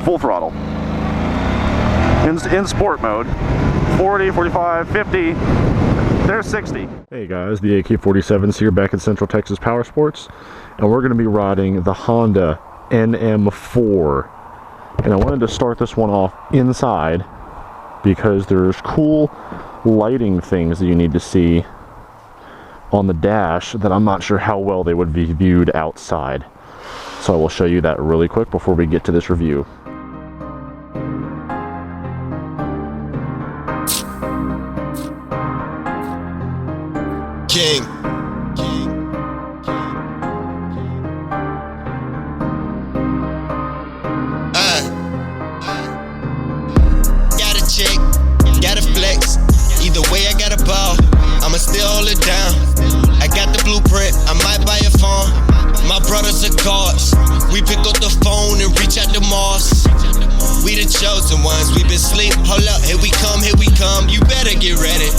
full throttle. In sport mode, 40, 45, 50, there's 60. Hey guys, the AK-47's here back at Central Texas Powersports, and we're going to be riding the Honda NM4. And I wanted to start this one off inside because there's cool lighting things that you need to see on the dash that I'm not sure how well they would be viewed outside. So I will show you that really quick before we get to this review. King. Got a check, got a flex. Either way, I got a ball. I'ma still hold it down. I got the blueprint. I might buy a phone. My brothers are gods. We pick up the phone and reach out to Mars. We the chosen ones. We been sleep. Hold up, here we come, here we come. You better get ready.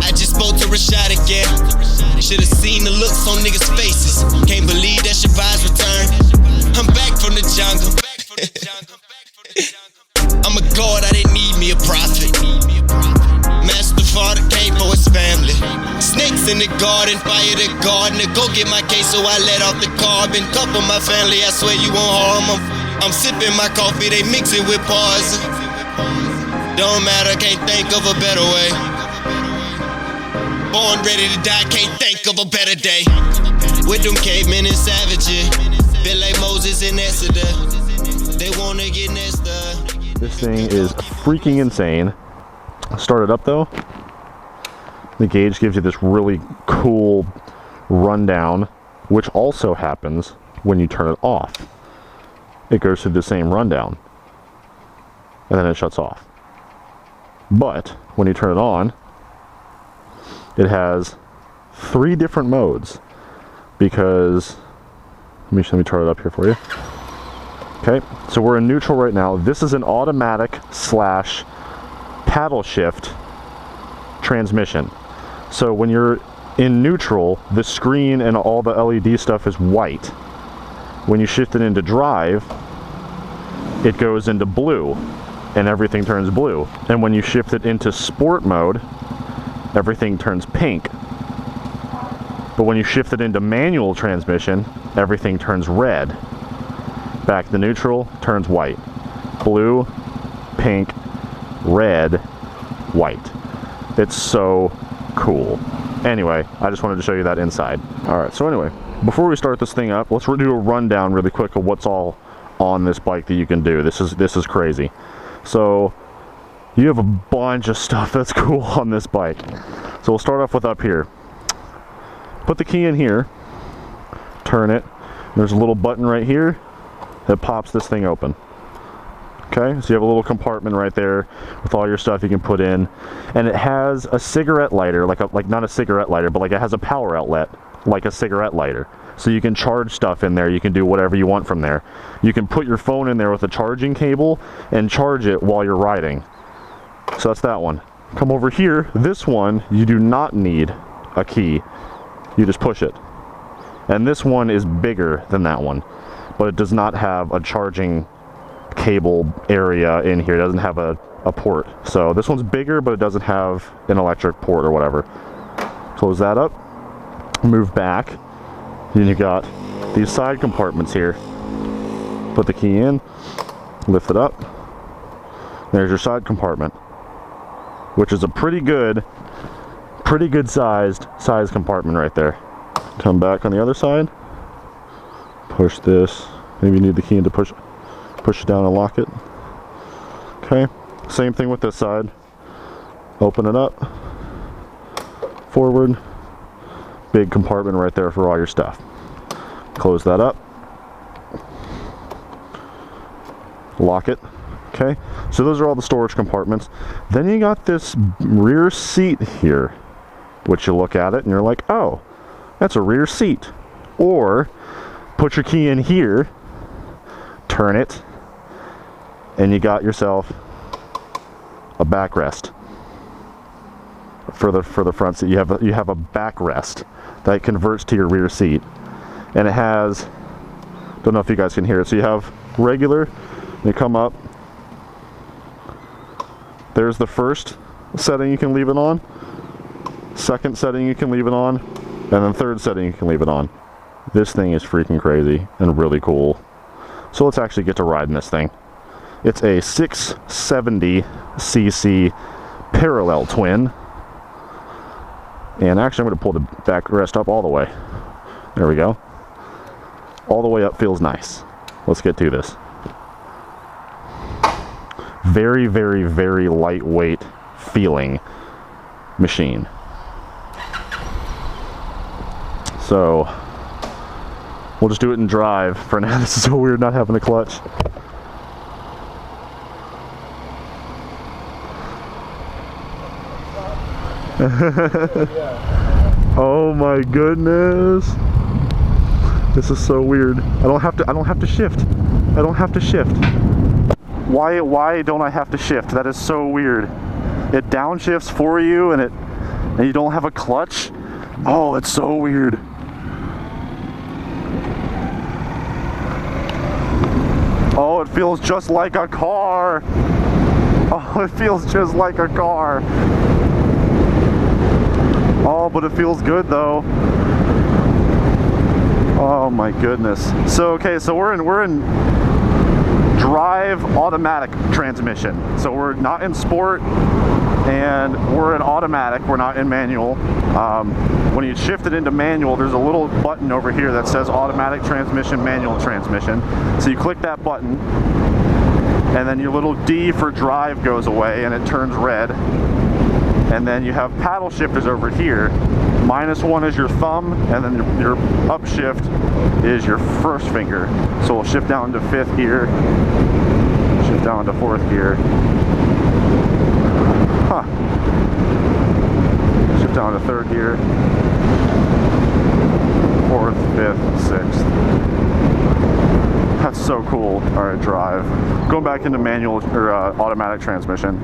I just spoke to Rashad again. Should've seen the looks on niggas' faces. Can't believe that Shabazz returned. I'm back from the jungle. I'm a god, I didn't need me a prophet. Master father came for his family. Snakes in the garden, fire the gardener. Go get my case so I let off the carbon. Couple my family, I swear you won't harm them. I'm sipping my coffee, they mix it with poison. Don't matter, can't think of a better way. Born ready to die, can't think of a better day. With them cavemen and savages, feel like Moses and Exodus. They wanna get nested. This thing is freaking insane. Start it up though. The gauge gives you this really cool rundown, which also happens when you turn it off. It goes through the same rundown, and then it shuts off. But when you turn it on, it has 3 different modes, because let me turn it up here for you. Okay, so we're in neutral right now. This is an automatic / paddle shift transmission. So when you're in neutral, the screen and all the LED stuff is white. When you shift it into drive, it goes into blue and everything turns blue. And when you shift it into sport mode, everything turns pink. But when you shift it into manual transmission, everything turns red. Back to neutral, turns white. Blue, pink, red, white. It's so cool. Anyway, I just wanted to show you that inside. Alright, so anyway, before we start this thing up, let's do a rundown really quick of what's all on this bike that you can do. This is crazy. So you have a bunch of stuff that's cool on this bike. So we'll start off with up here. Put the key in here, turn it. There's a little button right here that pops this thing open. Okay, so you have a little compartment right there with all your stuff you can put in, and it has a cigarette lighter, like not a cigarette lighter, but like it has a power outlet, like a cigarette lighter. So you can charge stuff in there. You can do whatever you want from there. You can put your phone in there with a charging cable and charge it while you're riding. So that's that one. Come over here. This one, you do not need a key. You just push it. And this one is bigger than that one, but it does not have a charging cable area in here. It doesn't have a port. So this one's bigger, but it doesn't have an electric port or whatever. Close that up. Move back. Then you got these side compartments here. Put the key in. Lift it up. There's your side compartment, which is a pretty good sized compartment right there. Come back on the other side. Push this. Maybe you need the key in to push it down and lock it. Okay. Same thing with this side. Open it up. Forward. Big compartment right there for all your stuff. Close that up. Lock it. Okay. So those are all the storage compartments. Then you got this rear seat here, which you look at it and you're like, oh, that's a rear seat. Or put your key in here, turn it, and you got yourself a backrest for the front seat. You have a backrest that converts to your rear seat, and it has, don't know if you guys can hear it, so you have regular You come up. There's the first setting you can leave it on. Second setting you can leave it on. And then third setting you can leave it on. This thing is freaking crazy and really cool. So let's actually get to riding this thing. It's a 670cc parallel twin. And actually I'm going to pull the backrest up all the way. There we go. All the way up feels nice. Let's get to this. Very, very, very lightweight feeling machine. So we'll just do it in drive for now. This is so weird not having a clutch. Oh my goodness. This is so weird. I don't have to shift. I don't have to shift. Why don't I have to shift? That is so weird. It downshifts for you and you don't have a clutch? Oh, it's so weird. Oh, it feels just like a car. Oh, it feels just like a car. Oh, but it feels good though. Oh my goodness. So okay, so we're in drive automatic transmission. So we're not in sport and we're in automatic. We're not in manual. When you shift it into manual, there's a little button over here that says automatic transmission, manual transmission. So you click that button and then your little D for drive goes away and it turns red. And then you have paddle shifters over here. -1 is your thumb, and then your upshift is your first finger. So we'll shift down to 5th gear, shift down to 4th gear. Huh. Shift down to 3rd gear, 4th, 5th, 6th. That's so cool. All right, drive. Going back into manual or automatic transmission.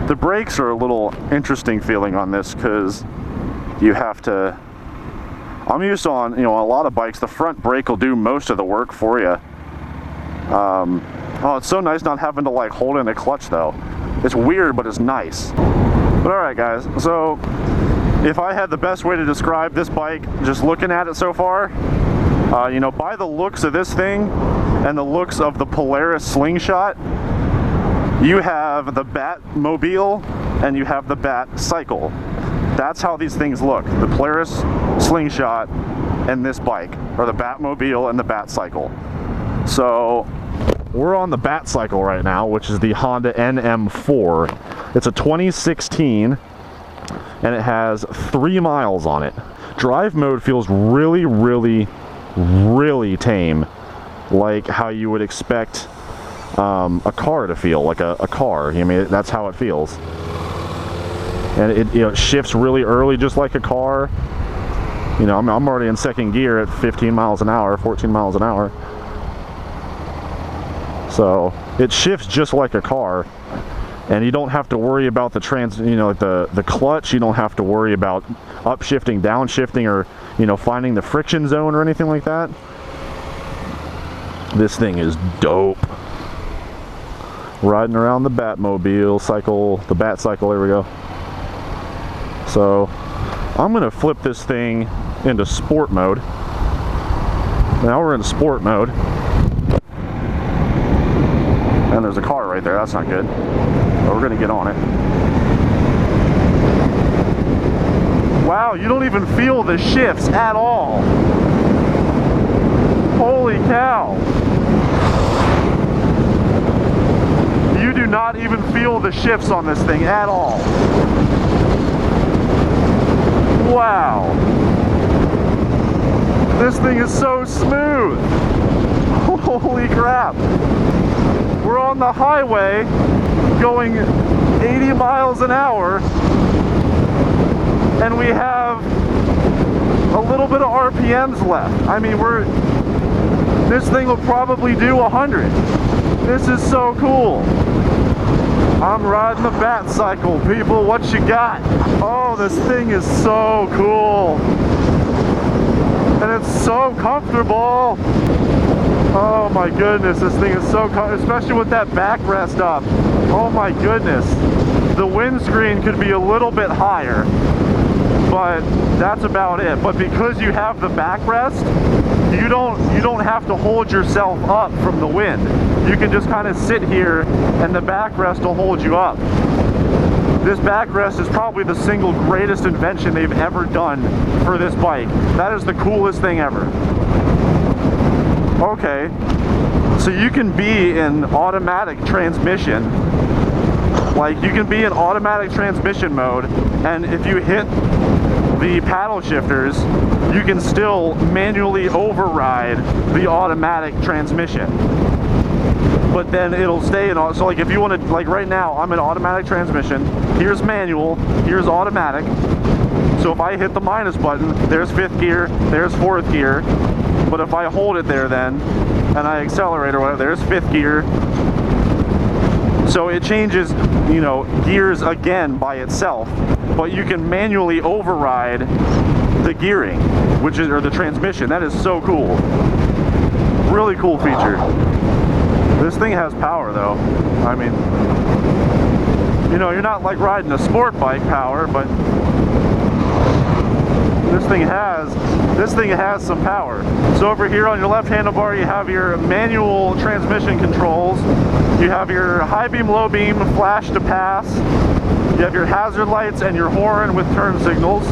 The brakes are a little interesting feeling on this because you have to, I'm used to on, a lot of bikes, the front brake will do most of the work for you. Oh, it's so nice not having to like hold in a clutch though. It's weird, but it's nice. But all right guys, so if I had the best way to describe this bike, just looking at it so far, by the looks of this thing and the looks of the Polaris Slingshot, you have the Batmobile and you have the Bat Cycle. That's how these things look. The Polaris Slingshot and this bike, or the Batmobile and the Bat Cycle. So we're on the Bat Cycle right now, which is the Honda NM4. It's a 2016 and it has 3 miles on it. Drive mode feels really, really, really tame, like how you would expect a car to feel, like a car. I mean, that's how it feels. And it shifts really early, just like a car. I'm already in 2nd gear at 15 miles an hour, 14 miles an hour. So it shifts just like a car, and you don't have to worry about the the clutch. You don't have to worry about upshifting, downshifting, or finding the friction zone or anything like that. This thing is dope. Riding around the Batmobile cycle, the Bat Cycle, there we go. So I'm gonna flip this thing into sport mode. Now we're in sport mode. And there's a car right there, that's not good. But we're gonna get on it. Wow, you don't even feel the shifts at all. Holy cow. You do not even feel the shifts on this thing at all. Wow. This thing is so smooth. Holy crap. We're on the highway going 80 miles an hour and we have a little bit of RPMs left. I mean, this thing will probably do 100. This is so cool. I'm riding the Bat Cycle, people. What you got? Oh, this thing is so cool. And it's so comfortable. Oh my goodness, this thing is so, especially with that backrest up. Oh my goodness. The windscreen could be a little bit higher, but that's about it. But because you have the backrest, you don't have to hold yourself up from the wind. You can just kind of sit here and the backrest will hold you up. This backrest is probably the single greatest invention they've ever done for this bike. That is the coolest thing ever. Okay, so you can be in automatic transmission. Like, you can be in automatic transmission mode, and if you hit the paddle shifters, you can still manually override the automatic transmission. But then it'll stay in, so like if you want to, like right now, I'm in automatic transmission, here's manual, here's automatic. So if I hit the minus button, there's 5th gear, there's 4th gear. But if I hold it there then, and I accelerate or whatever, there's 5th gear. So it changes, you know, gears again by itself. But you can manually override the gearing, which is, or the transmission. That is so cool. Really cool feature. This thing has power though. I mean, you know, you're not like riding a sport bike power, but this thing has some power. So over here on your left handlebar, you have your manual transmission controls. You have your high beam, low beam, flash to pass. You have your hazard lights and your horn with turn signals.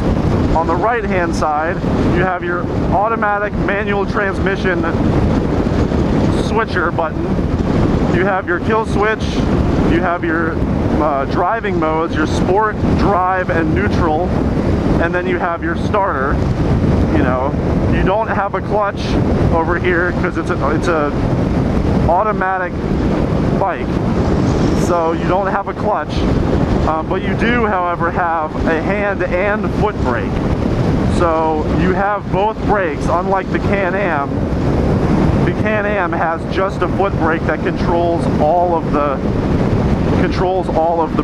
On the right hand side, you have your automatic manual transmission switcher button. You have your kill switch. You have your driving modes, your sport, drive, and neutral. And then you have your starter. You know, you don't have a clutch over here because it's a automatic bike, so you don't have a clutch. But you do, however, have a hand and foot brake. So you have both brakes, unlike the Can-Am. The Can-Am has just a foot brake that controls all of the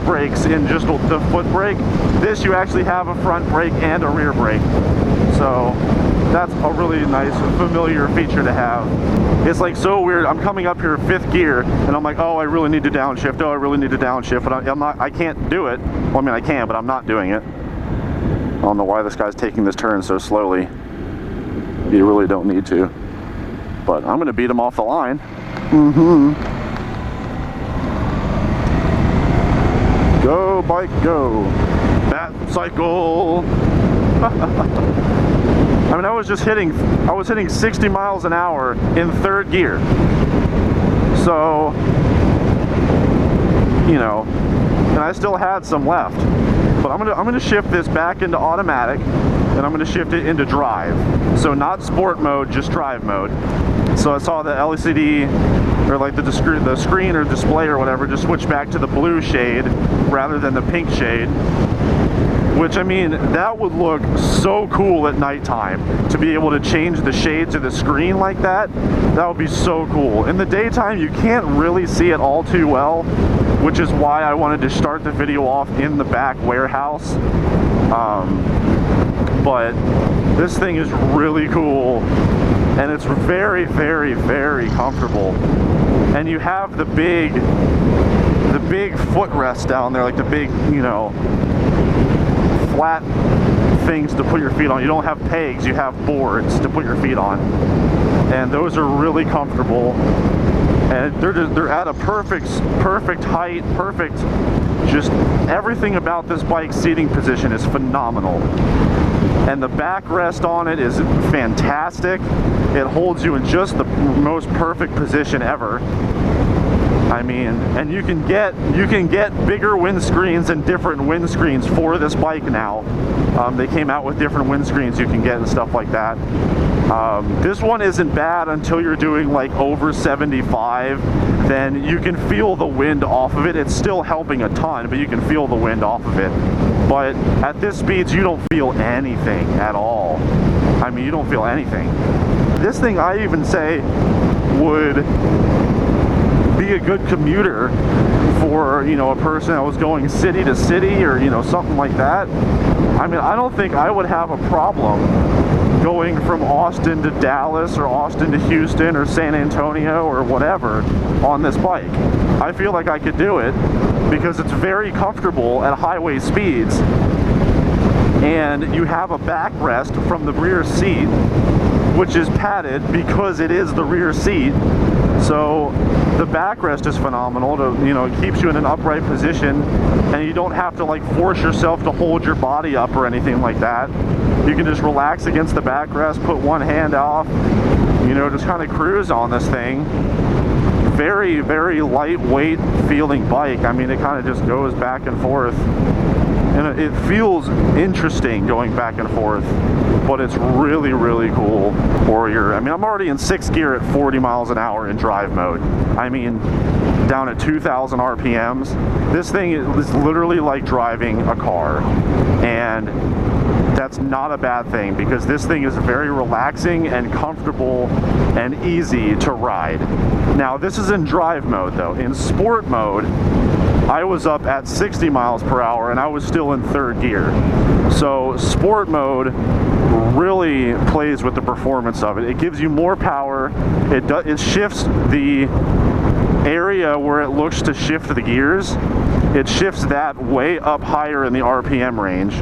brakes in just the foot brake. This, you actually have a front brake and a rear brake. So that's a really nice, familiar feature to have. It's like so weird. I'm coming up here 5th gear, and I'm like, oh, I really need to downshift. Oh, I really need to downshift. But I can't do it. Well, I mean, I can, but I'm not doing it. I don't know why this guy's taking this turn so slowly. You really don't need to. But I'm going to beat him off the line. Go, bike, go. Bat cycle. I mean, I was hitting 60 miles an hour in 3rd gear. So, you know, and I still had some left. But I'm gonna shift this back into automatic, and I'm gonna shift it into drive. So not sport mode, just drive mode. So I saw the LCD, or like the screen or display or whatever, just switch back to the blue shade rather than the pink shade. Which, I mean, that would look so cool at nighttime, to be able to change the shades of the screen like that. That would be so cool. In the daytime, you can't really see it all too well, which is why I wanted to start the video off in the back warehouse. But this thing is really cool, and it's very, very, very comfortable. And you have the big footrest down there, like the big, you know, flat things to put your feet on. You don't have pegs, you have boards to put your feet on, and those are really comfortable, and they're at a perfect height, perfect, just everything about this bike's seating position is phenomenal. And the backrest on it is fantastic. It holds you in just the most perfect position ever. I mean, and you can get bigger windscreens and different windscreens for this bike now. They came out with different windscreens you can get and stuff like that. This one isn't bad until you're doing like over 75. Then you can feel the wind off of it. It's still helping a ton, but you can feel the wind off of it. But at this speeds, you don't feel anything at all. I mean, you don't feel anything. This thing, I even say, would be a good commuter for, you know, a person that was going city to city or, you know, something like that. I mean, I don't think I would have a problem going from Austin to Dallas or Austin to Houston or San Antonio or whatever on this bike. I feel like I could do it because it's very comfortable at highway speeds, and you have a backrest from the rear seat, which is padded because it is the rear seat. So the backrest is phenomenal. To, you know, it keeps you in an upright position, and you don't have to like force yourself to hold your body up or anything like that. You can just relax against the backrest, put one hand off, you know, just kind of cruise on this thing. Very, very lightweight feeling bike. I mean, it kind of just goes back and forth, and it feels interesting going back and forth, but it's really, really cool. Warrior. I mean, I'm already in 6th gear at 40 miles an hour in drive mode. I mean, down at 2,000 RPMs. This thing is literally like driving a car, and that's not a bad thing because this thing is very relaxing and comfortable and easy to ride. Now, this is in drive mode though. In sport mode, I was up at 60 miles per hour and I was still in 3rd gear. So sport mode really plays with the performance of it. It gives you more power. It shifts the area where it looks to shift the gears. It shifts that way up higher in the RPM range.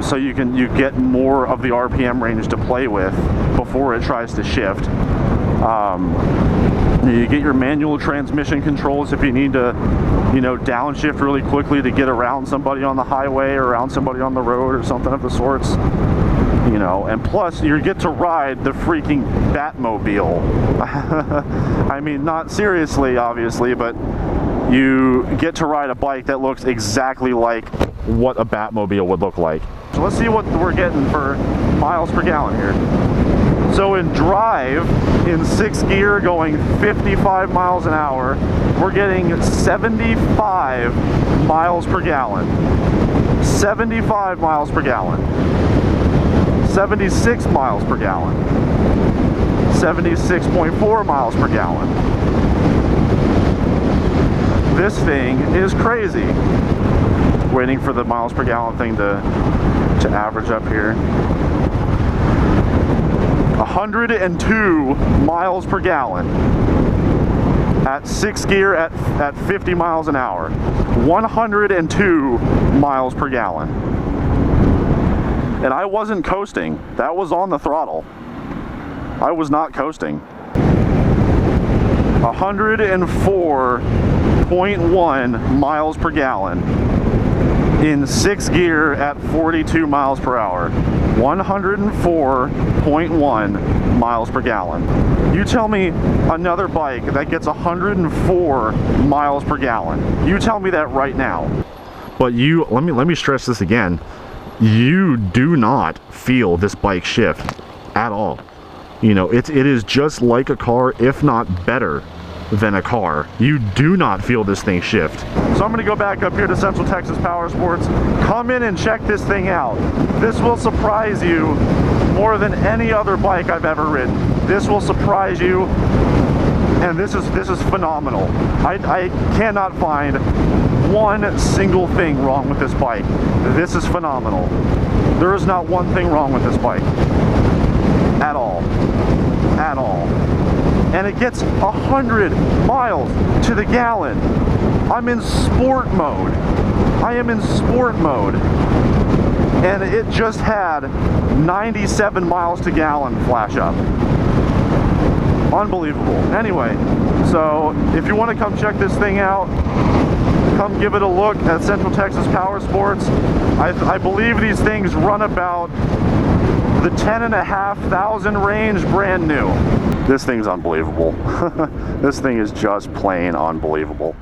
So you get more of the RPM range to play with before it tries to shift. You get your manual transmission controls if you need to, you know, downshift really quickly to get around somebody on the highway or around somebody on the road or something of the sorts. You know, and plus you get to ride the freaking Batmobile. I mean, not seriously, obviously, but you get to ride a bike that looks exactly like what a Batmobile would look like. So let's see what we're getting for miles per gallon here. So in drive, in 6th gear going 55 miles an hour, we're getting 75 miles per gallon. 75 miles per gallon. 76 miles per gallon. 76.4 miles per gallon. This thing is crazy. Waiting for the miles per gallon thing to average up here. 102 miles per gallon at 6th gear at 50 miles an hour. 102 miles per gallon. And I wasn't coasting. That was on the throttle. I was not coasting. 104.1 miles per gallon in 6th gear at 42 miles per hour. 104.1 miles per gallon. You tell me another bike that gets 104 miles per gallon. You tell me that right now. But let me stress this again. You do not feel this bike shift at all. You know, it is just like a car, if not better than a car. You do not feel this thing shift. So I'm going to go back up here to Central Texas Powersports. Come in and check this thing out. This will surprise you more than any other bike I've ever ridden. This will surprise you, and this is phenomenal. I cannot find one single thing wrong with this bike. This is phenomenal. There is not one thing wrong with this bike at all. At all. And it gets 100 miles to the gallon. I'm in sport mode. I am in sport mode. And it just had 97 miles to gallon flash up. Unbelievable. Anyway, so if you want to come check this thing out, come give it a look at Central Texas Powersports. I believe these things run about the 10,500 range, brand new. This thing's unbelievable. This thing is just plain unbelievable.